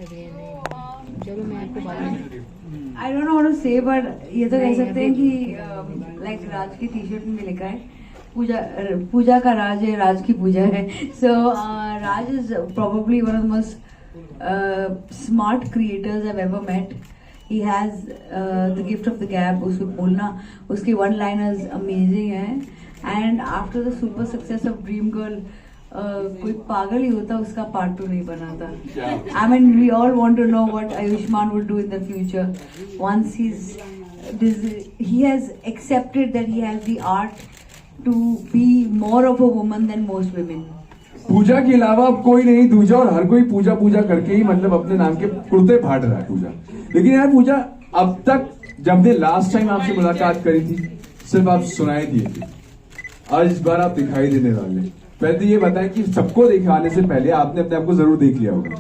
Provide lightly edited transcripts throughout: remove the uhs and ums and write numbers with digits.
चलो मैं आपको बाद में I don't know what to say, but ये तो कह सकते हैं कि like राज की टी शर्ट में लिखा है पूजा का राज है, राज की पूजा है. So Raj is probably one of the most smart creators I've ever met. He has the gift of the gab. उसको बोलना, उसके one liners amazing हैं. And after the super success of Dream Girl, कोई पागल ही होता उसका part 2 नहीं बना था. I mean, we all want to know what Ayushmann would do in the future once he has accepted that he has the art to be more of a woman than most women. पूजा के अलावा अब कोई नहीं दूजा, और हर कोई पूजा पूजा करके ही मतलब अपने नाम के कुर्ते फाड़ रहा है पूजा. लेकिन यार पूजा, अब तक जब हमने लास्ट टाइम आपसे मुलाकात करी थी सिर्फ आप सुनाई दिए थे. आज इस बार आप दिखाई देने वाले. पहले तो ये बताएं कि सबको दिखाने से पहले आपने अपने आप को जरूर देख लिया होगा.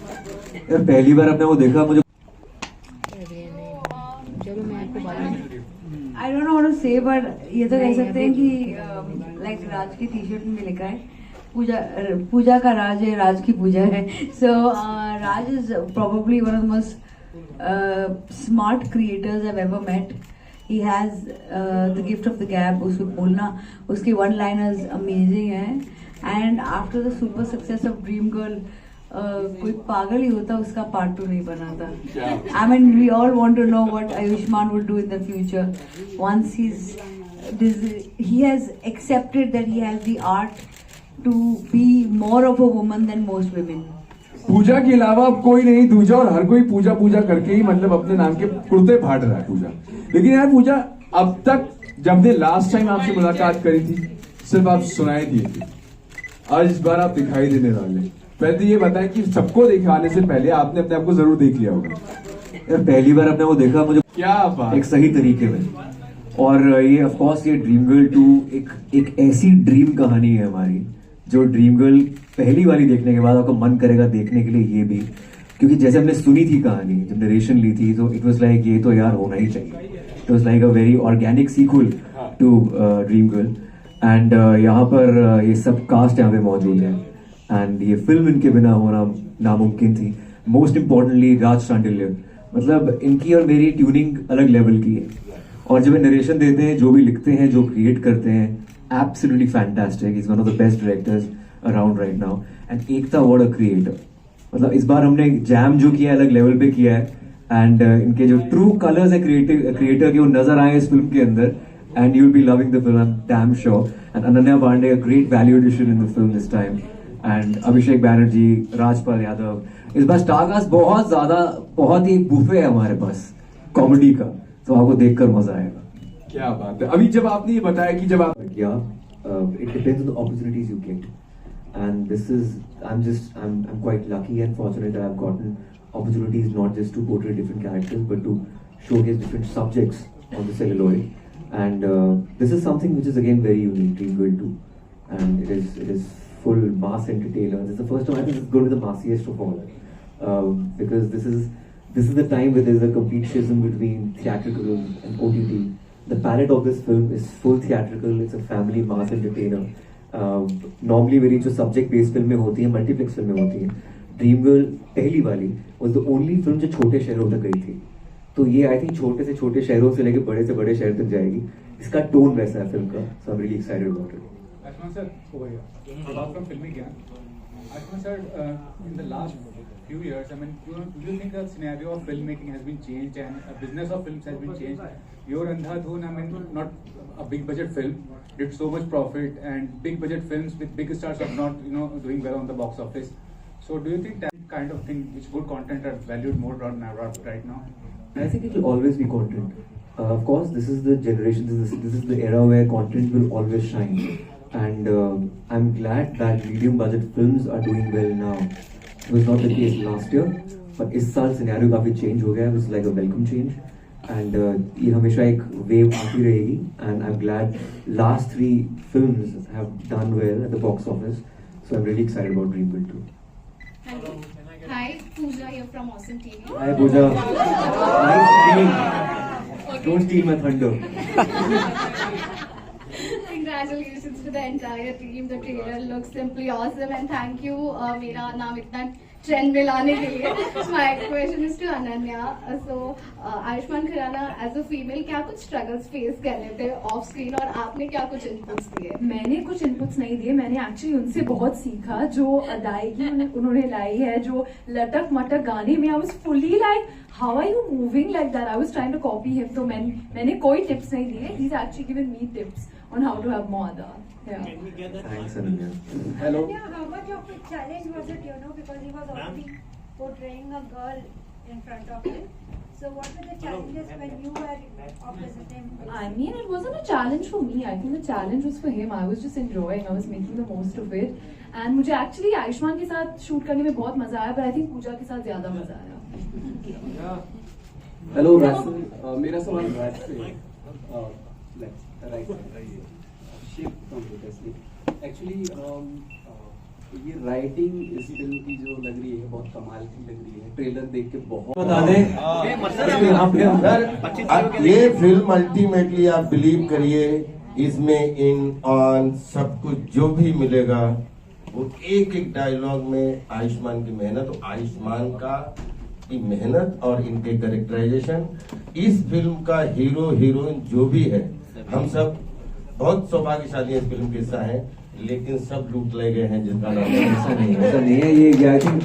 यार पहली बार आपने वो देखा मुझे. चलो मैं आपको बाद में I don't know what to say, but ये तो कह सकते हैं कि like राज की टी शर्ट में लिखा है पूजा का राज है, राज की पूजा है. So Raj is probably one of the most smart creators I've ever met. He has the gift of the gab. उसको बोलना, उसके one liners amazing हैं. And after the super success of Dream Girl, कोई पागल ही होता उसका part 2 नहीं बना था. I mean, we all want to know what Ayushmann would do in the future once he has accepted that he has the art to be more of a woman than most women. पूजा के अलावा अब कोई नहीं दूजा, और हर कोई पूजा पूजा करके ही मतलब अपने नाम के कुर्ते फाड़ रहा है पूजा. लेकिन यार पूजा, अब तक जब हमने लास्ट टाइम आपसे मुलाकात करी थी सिर्फ आप सुनाई दिए थे. आज इस बार आप दिखाई देने वाले. पहले तो ये बताएं कि सबको दिखाने से पहले आपने अपने आप को जरूर देख लिया होगा. यार पहली बार आपने वो देखा मुझे क्या बात. एक सही तरीके में. और ये ऑफ कोर्स ये ड्रीम गर्ल 2 एक ऐसी ड्रीम कहानी है हमारी, जो ड्रीम गर्ल पहली वाली देखने के बाद आपका मन करेगा देखने के लिए ये भी. क्योंकि जैसे हमने सुनी थी कहानी, जब नरेशन ली थी, तो इट वाज लाइक ये तो यार होना ही चाहिए. It was like a very organic sequel to Dream Girl. And यहाँ पर ये सब कास्ट यहाँ पे मौजूद है. एंड ये फिल्म इनके बिना होना नामुमकिन थी. मोस्ट इम्पोर्टेंटली राज शांडिल्य, मतलब इनकी और मेरी ट्यूनिंग अलग लेवल की है. और जब नरेशन देते हैं, जो भी लिखते हैं, जो क्रिएट करते हैं, absolutely fantastic. Is one of the best directors around right now. And Ekta what a creator. मतलब इस बार हमने जैम जो किया है अलग लेवल पे किया है. एंड इनके जो ट्रू कलर्स है क्रिएटर के, वो नजर आए इस फिल्म के अंदर. And you'll be loving the film, I'm damn sure. And Ananya Pandey, a great value addition in the film this time. And Abhishek Banerjee, Rajpal Yadav. इस बार स्टारकास्ट बहुत ज्यादा, बहुत ही बुफे है हमारे पास कॉमेडी का. तो आपको देखकर मजा आएगा. क्या बात है. अभी जब आपने ये बताया कि जब आप it depends on the opportunities you get. And this is, I'm quite lucky and fortunate that I've gotten opportunities not just to portray different characters, but to showcase different subjects on the celluloid. And this is something which is again very unique, Dream Girl 2, and it is full mass entertainer. This is the first time I think it's going to be the massiest of all, because this is the time where there is a complete schism between theatrical and OTT. The palette of this film is full theatrical. It's a family mass entertainer. Normally मेरी जो subject based फिल्में होती हैं, multiplex फिल्में होती हैं, Dream Girl पहली वाली was the only film जो छोटे शहरों तक गई थी. तो ये आई थिंक छोटे से छोटे शहरों से लेके बड़े से बड़े शहर तक जाएगी. इसका टोन वैसा है फिल्म का. So I am really excited about it. Ashman sir, over here. Apart from filming Gyan, Ashman sir, in the last few years, I mean, do you think the scenario of filmmaking has been changed and business of films has been changed? Your Andhadhun, I mean, not a big budget film, did so much profit, and big budget films with big stars are not, doing well on the box office. So do you think that kind of thing, which good content are valued more right now? I think it will always be content. Of course, this is the generation, this is the era where content will always shine. And I'm glad that medium budget films are doing well now. It was not the case last year, but इस साल scenario काफी change हो गया है. It was like a welcome change. And ये हमेशा एक wave आती रहेगी. And I'm glad last 3 films have done well at the box office. So I'm really excited about Dream Girl 2. Hello. Hi, Pooja here from Awesome TV. Hi Pooja. Nice stealing. Don't steal my thunder. Congratulations to the entire team. The trailer looks simply awesome and thank you. मेरा नाम इतना trend में लाने के लिए. My question is to Ananya. So Ayushmann Khurrana as a female क्या कुछ struggles face कर रहे थे ऑफ स्क्रीन और आपने क्या कुछ इनपुट्स दिए? मैंने कुछ इनपुट्स नहीं दिए, मैंने एक्चुअली उनसे बहुत सीखा. जो अदायगी उन्होंने लाई है, जो लटक मटक गाने में, I was fully like how are you moving like that. I was trying to copy him. तो मैंने कोई टिप्स नहीं दिए. He is actually given me tips on how to have more other. Thanks, Ananya. Hello. Yeah, how much of a challenge was it, because he was already portraying a girl in front of him. So what were the challenges when you were opposite him? I mean, it wasn't a challenge for me. I think the challenge was for him. I was just enjoying. I was making the most of it. And मुझे actually Ayushman के साथ shoot करने में बहुत मजा आया, but I think पूजा के साथ ज्यादा मजा आया. हेलो राज, मेरा सवाल राज से. एक्चुअली ये राइटिंग इस फिल्म की जो लग रही है बहुत कमाल की लग रही है. ट्रेलर देख के बहुत बता दें ये फिल्म अल्टीमेटली आप बिलीव करिए, इसमें इन ऑन सब कुछ जो भी मिलेगा वो एक एक डायलॉग में आयुष्मान की मेहनत और आयुष्मान की मेहनत और इनके कैरेक्टराइजेशन. इस फिल्म का हीरो हीरोइन जो भी है, हम सब बहुत सौभाग्यशाली इस फिल्म के हिस्सा हैं, लेकिन सब लूट ले गए हैं जिनका नाम ऐसा नहीं है. ये आई थिंक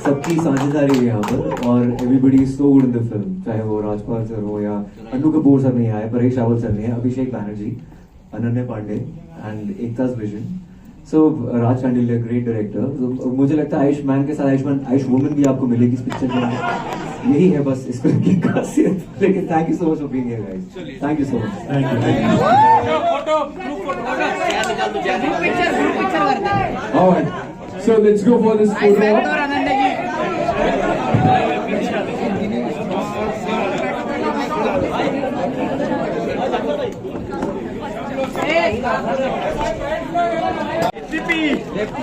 सबकी साझेदारी है यहाँ पर, और everybody is so good in the film. चाहे वो राजपाल सर हो या अन्नू कपूर सर नहीं आए, परेश रावल सर नहीं है, Abhishek Banerjee, Ananya Pandey and Ekta's vision. So Raj Chandil great director. मुझे लगता है आयुष्मान के साथ आयुष वुमन भी आपको मिलेगी इस पिक्चर में. यही है बस इस फिल्म की खासियत. लेकिन thank you so much for being here guys. Thank you so much. All right. So let's go for this photo.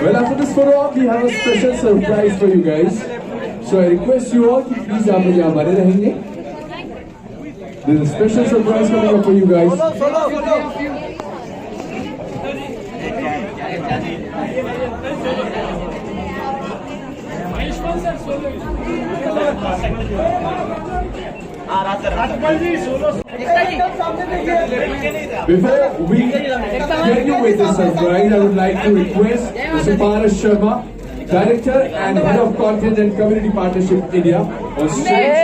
Well, after this photo op, we have a special surprise for you guys. So I request you all to please आप लोग यहाँ बने रहेंगे. There's a special surprise coming up for you guys. Before we get you with this surprise, I would like to request Mr. Paras Sharma, Director and Head of Content and Community Partnership India, on stage.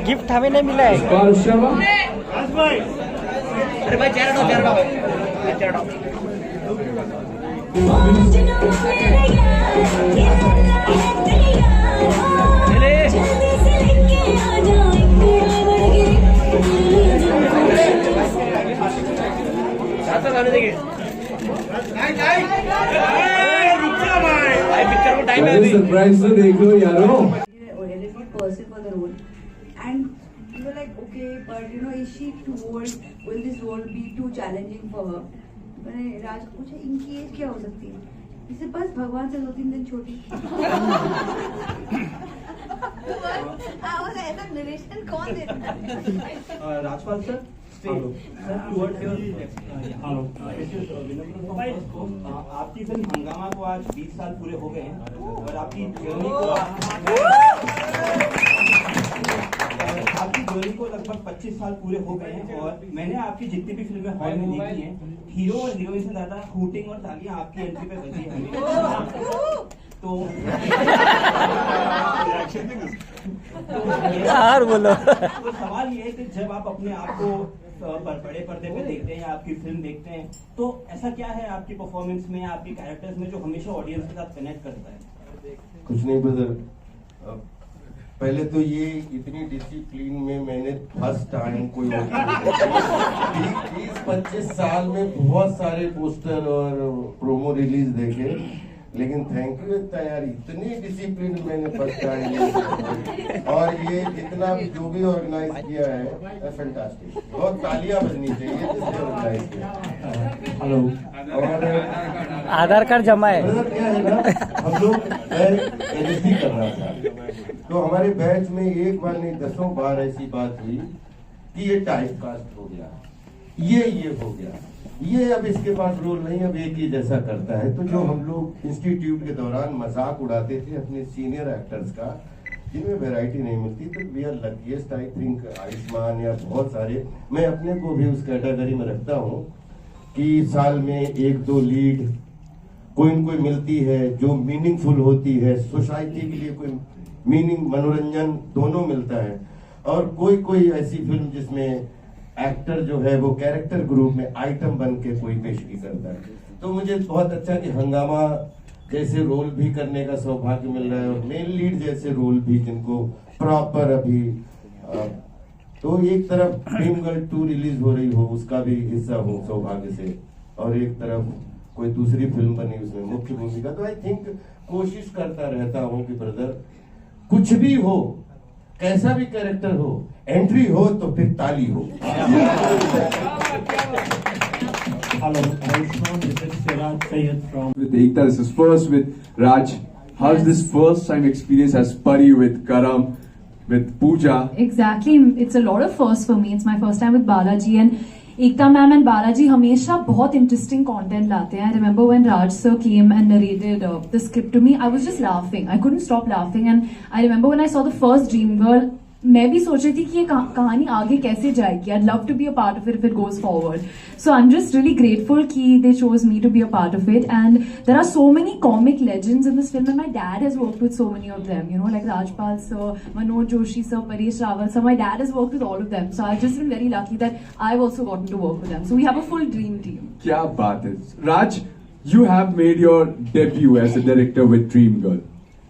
Gift हमें नहीं मिला है. Paras Sharma. अरे भाई चेहरा दो. Surprise तो देख लो यारो. Person for the role, and you were like, okay, but is she too old? Will this role be too challenging for her? मैंने राज को पूछा इनकी एज क्या हो सकती है. इसे बस भगवान से 2-3 दिन छोटी. ऐसा नरेशन कौन देता है? राजपाल सर, आपकी फिल्म हंगामा को आज 20 साल पूरे हो गए हैं और आपकी जर्नी को लगभग 25 साल पूरे हो गए हैं. और मैंने आपकी जितनी भी फिल्में हॉल में देखी हैं, हीरो और हीरोइन से ज्यादा हूटिंग और तालियां आपकी एंट्री पे बजी हैं. तो यार बोलो. तो सवाल ये है कि जब आप अपने आप को बड़े पर्दे पे देखते हैं या आपकी फिल्म देखते हैं, तो ऐसा क्या है आपकी परफॉर्मेंस में, आपके कैरेक्टर्स में जो हमेशा ऑडियंस के साथ कनेक्ट करता है? कुछ नहीं ब्रदर, पहले तो ये इतनी डिसिप्लिन में मैंने फर्स्ट टाइम कोई 20-25 साल में बहुत सारे पोस्टर और प्रोमो रिलीज देखे, लेकिन थैंक यू इतना यार, इतनी डिसिप्लिन मैंने फर्स्ट टाइम. और ये जितना जो भी ऑर्गेनाइज किया है फैंटास्टिक. बहुत तालियां बजनी चाहिए जिसने ऑर्गेनाइज किया. हेलो. और आधार कार्ड जमा है. क्या है ना, हम लोग एडिटिंग कर रहा था, तो हमारे बैच में एक बार नहीं 10 बार ऐसी बात हुई कि ये टाइप कास्ट हो गया. ये हो गया, ये अब इसके पास रोल नहीं, अब एक ही जैसा करता है। तो जो हम लोग इंस्टीट्यूट के दौरान मजाक उड़ाते थे अपने सीनियर एक्टर्स का, जिनमें वैरायटी नहीं मिलती, तो we are luckiest I think, Ayushmann या बहुत सारे, मैं अपने को भी उस कैटेगरी में रखता हूँ कि साल में 1-2 लीड कोई न कोई मिलती है जो मीनिंगफुल होती है, सोसाइटी के लिए कोई मीनिंग, मनोरंजन दोनों मिलता है, और कोई ऐसी फिल्म जिसमें एक्टर जो है वो कैरेक्टर ग्रुप में आइटम बन के कोई पेशगी करता है। तो मुझे बहुत अच्छा कि हंगामा जैसे रोल भी करने का सौभाग्य मिल रहा है, और मेन लीड जैसे रोल भी जिनको प्रॉपर अभी तो एक तरफ ड्रीम गर्ल 2 रिलीज हो रही हो, उसका भी हिस्सा हूँ सौभाग्य से, और एक तरफ कोई दूसरी फिल्म बनी उसमें मुख्य भूमिका। तो आई थिंक कोशिश करता रहता हूँ कि ब्रदर कुछ भी हो, कैसा भी कैरेक्टर हो, एंट्री हो तो फिर ताली हो। Hello, Ayushman, this is Siraj Syed from... With Ekta, this is first with Raj. How's this first time experience as Pari with Karam, with Pooja? Exactly, it's a lot of firsts for me. It's my first time with Balaji, and Ekta ma'am and Balaji हमेशा बहुत interesting content लाते हैं. I remember when Raj sir came and narrated the script to me, I was just laughing. I couldn't stop laughing, and I remember when I saw the first Dream Girl, मैं भी सोच रही थी कि ये कहानी आगे कैसे जाएगी. I'd love to be a part of it if it goes forward. So I'm just really grateful कि they chose me to be a part of it. And there are so many comic legends in this film, and my dad has worked with so many of them. You know, like Rajpal sir, Manoj Joshi sir, Paresh Rawal sir. My dad has worked with all of them. So I've just been very lucky that I've also gotten to work with them. So we have a full dream team. क्या बात है. Raj, you have made your debut as a director with Dream Girl,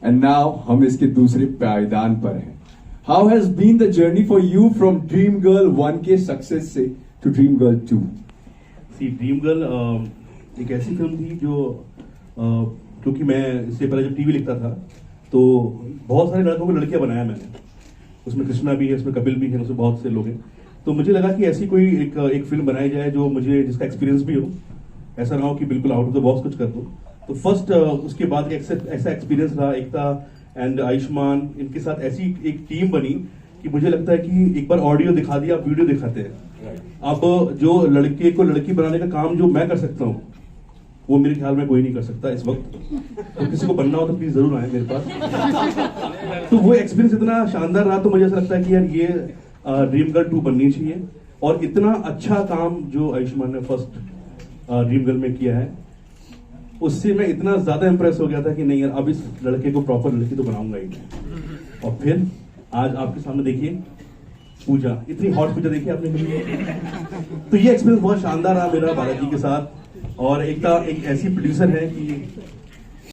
and now हम इसके दूसरे पायदान पर हैं. How has been the journey for you from Dream Girl 1K success से to Dream Girl 2? See, Dream Girl एक ऐसी film थी जो क्योंकि मैं इससे पहले जब टीवी लिखता था तो बहुत सारे लड़कों को लड़कियां बनाया मैंने. उसमें कृष्णा भी है, उसमें कपिल भी है, उसमें बहुत से लोग हैं. तो मुझे लगा कि ऐसी कोई एक फिल्म बनाई जाए जो मुझे जिसका एक्सपीरियंस भी हो, ऐसा ना हो कि बिल्कुल आउट ऑफ द बॉक्स कुछ कर दो. तो फर्स्ट उसके बाद ऐसा एक्सपीरियंस रहा एकता एंड आयुष्मान, इनके साथ ऐसी एक टीम बनी कि मुझे लगता है कि एक बार ऑडियो दिखा दिया, आप वीडियो दिखाते हैं. अब जो लड़के को लड़की बनाने का काम जो मैं कर सकता हूँ वो मेरे ख्याल में कोई नहीं कर सकता इस वक्त. तो किसी को बनना हो तो प्लीज जरूर आए मेरे पास. तो वो एक्सपीरियंस इतना शानदार रहा, तो मुझे ऐसा लगता है कि यार ये ड्रीम गर्ल 2 बननी चाहिए. और इतना अच्छा काम जो आयुष्मान ने फर्स्ट ड्रीम गर्ल में किया है, उससे मैं इतना ज्यादा इंप्रेस हो गया था कि नहीं यार अब इस लड़के को प्रॉपर लड़की तो बनाऊंगा ही. और फिर आज आपके सामने देखिए पूजा, इतनी हॉट पूजा देखी आपने. तो ये एक्सपीरियंस बहुत शानदार रहा मेरा बालाजी के साथ. और एक ऐसी प्रोड्यूसर है कि